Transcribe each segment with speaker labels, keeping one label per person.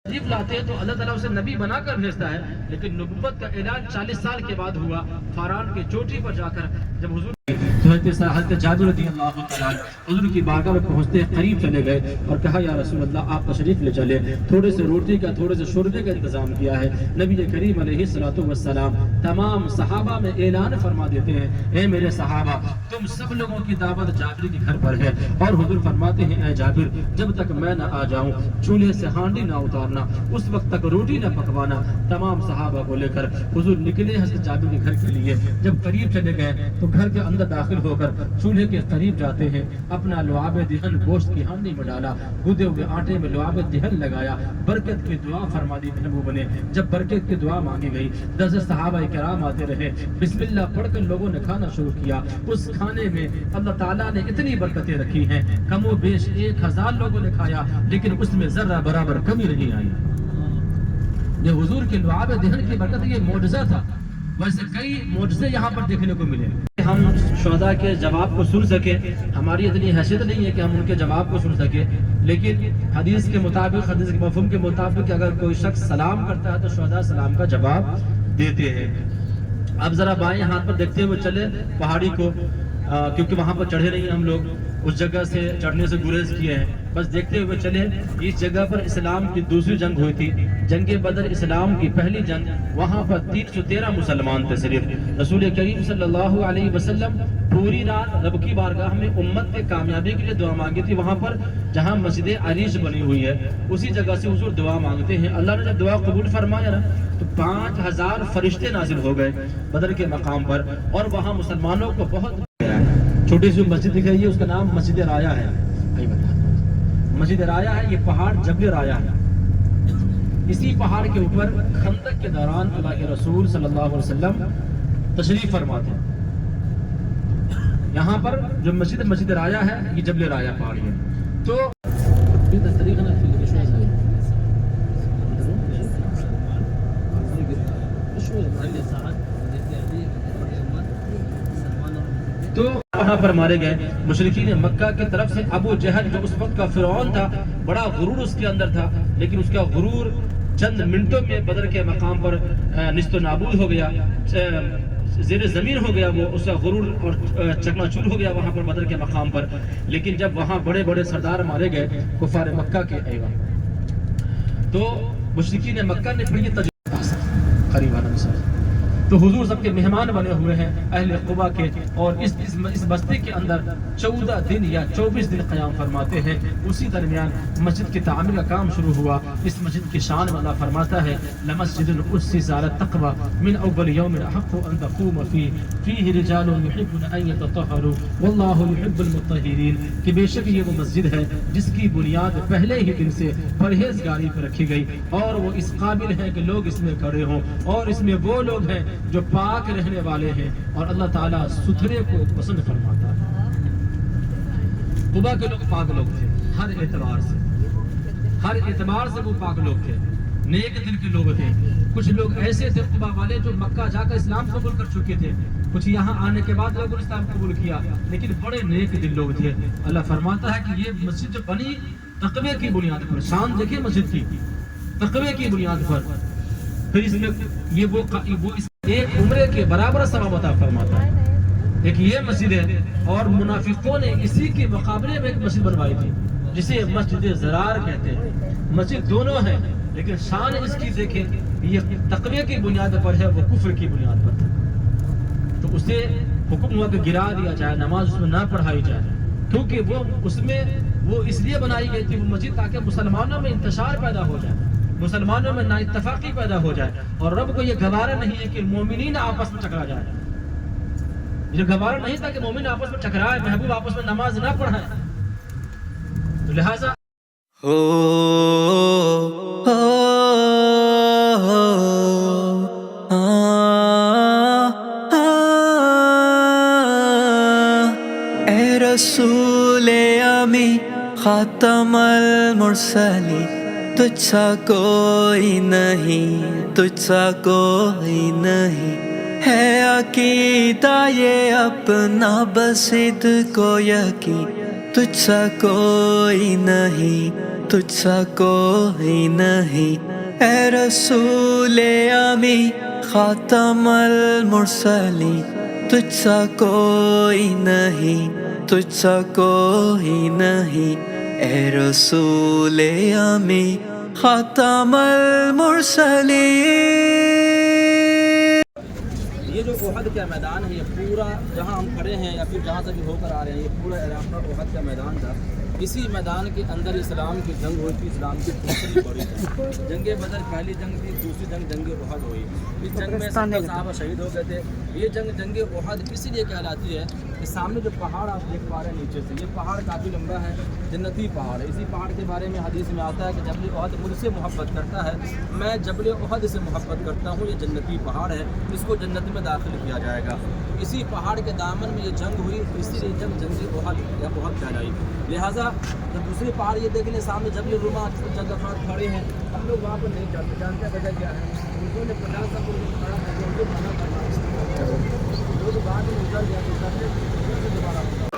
Speaker 1: تشریف لاتے ہیں تو اللہ تعالیٰ اسے نبی بنا کر بھیجتا ہے، لیکن نبوت کا اعلان 40 سال کے بعد ہوا، فاران کی چوٹی پر جا کر جب حضور حضرت جابر رضی اللہ تعالیٰ حضور کی بارگاہ میں پہنچتے قریب چلے گئے اور کہا یا رسول اللہ آپ تشریف لے چلے، تھوڑے سے روٹی کا تھوڑے سے شوربے کا انتظام کیا ہے۔ نبی کریم علیہ الصلوۃ والسلام تمام صحابہ میں اعلان فرما دیتے ہیں اے میرے صحابہ تم سب لوگوں کی دعوت جابر کے گھر پر ہے، اور حضور فرماتے ہیں اے جابر جب تک میں نہ آ جاؤں چولہے سے ہانڈی نہ اتارنا، اس وقت تک روٹی نہ پکوانا۔ تمام صحابہ کو لے کر حضور نکلے حضرت جابر کے گھر کے لیے، جب قریب چلے گئے تو گھر کے اندر داخل ہو کر چولہے کے قریب جاتے ہیں، اپنا لعاب دہن گوشت کی ہانڈی میں ڈالا، گودے ہوئے آٹے میں لعاب دہن لگایا، برکت کی دعا فرما دی محبوب نے۔ جب برکت کی دعا مانگی گئی 10 صحابہ کرام آتے رہے، بسم اللہ پڑھ کر لوگوں نے کھانا شروع کیا۔ اس کھانے میں اللہ تعالیٰ نے اتنی برکتیں رکھی ہیں، کم و بیش 1000 لوگوں نے کھایا، لیکن اس میں ذرہ برابر کمی نہیں آئی۔ یہ حضور کے لعاب دہن کی برکت یہ معجزہ تھا، ویسے کئی معجزے یہاں پر دیکھنے کو ملے۔ ہم شہداء کے جواب کو سن سکے، ہماری اتنی حیثیت نہیں ہے کہ ہم ان کے جواب کو سن سکے، لیکن حدیث کے مطابق، حدیث کے مفہوم کے مطابق اگر کوئی شخص سلام کرتا ہے تو شہداء سلام کا جواب دیتے ہیں۔ اب ذرا بائیں ہاتھ پر دیکھتے ہوئے چلے پہاڑی کو، کیونکہ وہاں پر چڑھے نہیں ہم لوگ، اس جگہ سے چڑھنے سے گریز کیے ہیں، بس دیکھتے ہوئے چلے۔ اس جگہ پر اسلام کی دوسری جنگ ہوئی تھی، جنگ بدر اسلام کی پہلی جنگ، وہاں پر 313 مسلمان تھے صرف۔ رسول کریم صلی اللہ علیہ وسلم پوری رات رب کی بارگاہ میں امت کے کامیابی کے لیے دعا مانگی تھی، وہاں پر جہاں مسجد عریش بنی ہوئی ہے اسی جگہ سے حضور دعا مانگتے ہیں۔ اللہ نے جب دعا قبول فرمایا نا تو 5000 فرشتے نازل ہو گئے بدر کے مقام پر، اور وہاں مسلمانوں کو بہت چھوٹی سی مسجد دکھ رہی ہے، اس کا نام مسجد رایا ہے۔ مسجد رایا ہے، یہ پہاڑ جبل رایا ہے، اسی پہاڑ کے اوپر خندق کے دوران اللہ کے رسول صلی اللہ علیہ وسلم تشریف فرماتے ہیں۔ یہاں پر جو مسجد رایا ہے یہ جبل رایا پہاڑی ہے۔ تو وہاں پر مارے گئے مشرکین مکہ کی طرف سے۔ ابو جہل جو اس وقت کا فرعون تھا، بڑا غرور اس کے اندر تھا، لیکن اس کا غرور چند منٹوں میں بدر کے مقام پر نست و نابود ہو گیا، زیر زمین ہو گیا، وہ اس کا غرور اور چکنا چور ہو گیا وہاں پر بدر کے مقام پر۔ لیکن جب وہاں بڑے بڑے سردار مارے گئے کفار مکہ کے تو مشرکین مکہ نے پھر یہ تجربہ قریباً تو حضور سب کے مہمان بنے ہوئے ہیں اہل قبا کے، اور اس بستی کے اندر 14 دن یا 24 دن قیام فرماتے ہیں۔ اسی درمیان مسجد کی تعمیر کا کام شروع ہوا۔ اس مسجد کی شان میں اللہ فرماتا ہے لمسجد اسس علی التقوی من اول یوم احق ان تقوم فیہ رجال یحبون ان یتطہروا واللہ یحب المطہرین، کہ بے شک یہ وہ مسجد ہے جس کی بنیاد پہلے ہی دن سے پرہیزگاری پر رکھی گئی، اور وہ اس قابل ہے کہ لوگ اس میں کھڑے ہوں، اور اس میں وہ لوگ ہیں جو پاک رہنے والے ہیں، اور اللہ تعالیٰ ستھرے کو پسند فرماتا ہے۔ قبا کے لوگ پاک لوگ تھے، ہر اعتبار سے وہ پاک لوگ تھے، نیک دل کے لوگ تھے۔ کچھ لوگ ایسے تھے قبا والے جو مکہ جا کر اسلام قبول کر چکے تھے، کچھ یہاں آنے کے بعد لوگوں نے اسلام قبول کیا، لیکن بڑے نیک دل لوگ تھے۔ اللہ فرماتا ہے کہ یہ مسجد جو بنی تقوی کی بنیاد پر، شان دیکھیں مسجد کی، تقوی کی بنیاد پر، پھر اس میں یہ وہ ایک عمرے کے برابر ثواب عطا فرماتا ہے۔ ایک یہ مسجد ہے، اور منافقوں نے اسی کے مقابلے میں ایک مسجد بنوائی تھی جسے مسجد زرار کہتے ہیں۔ مسجد دونوں ہیں، لیکن شان اس کی دیکھیں، یہ تقوی کی بنیاد پر ہے، وہ کفر کی بنیاد پر ہے۔ تو اسے حکم ہوا کہ گرا دیا جائے، نماز اس میں نہ پڑھائی جائے، کیونکہ وہ اس لیے بنائی گئی تھی وہ مسجد تاکہ مسلمانوں میں انتشار پیدا ہو جائے، مسلمانوں میں نا اتفاقی پیدا ہو جائے، اور رب کو یہ گوارا نہیں ہے کہ مومنین آپس میں ٹکرا جائے، یہ گوارا نہیں تھا کہ مومن آپس میں ٹکرائے، محبوب آپس میں نماز نہ پڑھائے، تو لہٰذا
Speaker 2: اے رسول امی خاتم المرسلین، تجھ سا کوئی نہیں، تجھ سا کوئی نہیں، ہے عقیدہ یہ اپنا بصد کو یقین، تجھ سا کوئی نہیں، تجھ سا کوئی نہیں، اے رسول امی خاتم المرسلین، تجھ سا کوئی نہیں، تجھ سا کوئی نہیں، اے رسول امی خاتم المرسلین۔
Speaker 3: یہ جو احد کا میدان ہے، یہ پورا جہاں ہم کھڑے ہیں یا پھر جہاں سے بھی ہو کر آ رہے ہیں، یہ پورا علاقہ احد کا میدان تھا۔ اسی میدان کے اندر اسلام کی جنگ ہوئی تھی، اسلام کی دوسری بڑی جنگ۔ جنگ بدر پہلی جنگ تھی، دوسری جنگ جنگ احد ہوئی۔ اس جنگ میں 70 صحابہ شہید ہو گئے تھے۔ یہ جنگ جنگ احد اسی لیے کہلاتی ہے کہ سامنے جو پہاڑ آپ دیکھ پا رہے ہیں نیچے سے، یہ پہاڑ کافی لمبا ہے، جنتی پہاڑ ہے۔ اسی پہاڑ کے بارے میں حدیث میں آتا ہے کہ جبل احد مجھ سے محبت کرتا ہے، میں جبل احد سے محبت کرتا ہوں، یہ جنتی پہاڑ ہے، اس کو جنت میں داخل کیا جائے گا۔ اسی پہاڑ کے دامن میں یہ جنگ ہوئی، اسی لیے جنگ جنگ احد یا احد کہلائی۔ لہٰذا جب دوسری پہاڑ یہ دیکھ لیں سامنے جبل روما چند افراد کھڑے ہیں، ہم لوگ وہاں پر نہیں جاتے، جانتے ہیں وجہ کیا ہے؟ اردو نے 50 سال کھڑا کر کے اردو منع کرنا، جو بعد میں اتر گیا تو سب نے دوبارہ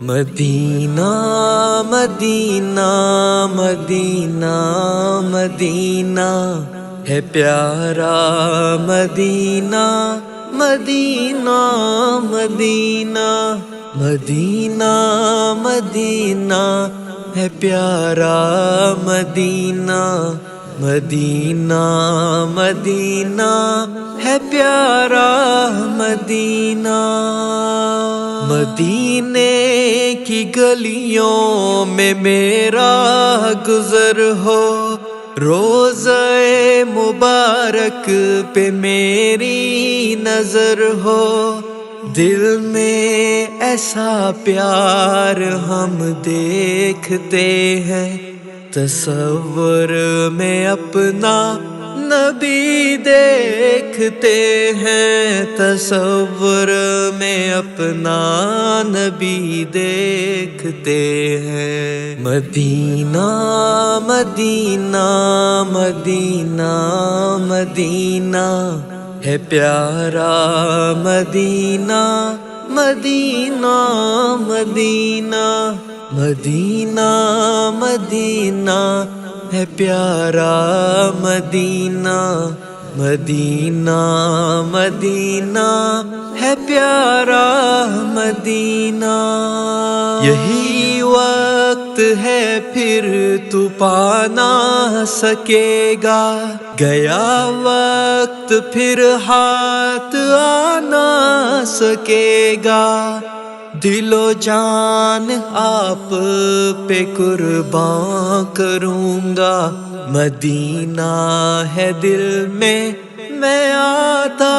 Speaker 2: مدینہ مدینہ مدینہ مدینہ ہے پیارا مدینہ، مدینہ مدینہ مدینہ مدینہ ہے پیارا مدینہ، مدینہ مدینہ ہے پیارا مدینہ۔ مدینے کی گلیوں میں میرا گزر ہو، روضہ مبارک پہ میری نظر ہو، دل میں ایسا پیار ہم دیکھتے ہیں، تصور میں اپنا نبی دیکھتے ہیں، تصور میں اپنا نبی دیکھتے ہیں۔ مدینہ مدینہ مدینہ مدینہ ہے پیارا مدینہ، مدینہ مدینہ مدینہ مدینہ ہے پیارا مدینہ، مدینہ مدینہ ہے پیارا مدینہ۔ یہی وقت ہے پھر تو پا نہ سکے گا، گیا وقت پھر ہاتھ آ نہ سکے گا، دل و جان آپ پہ قربان کروں گا، مدینہ ہے دل میں آتا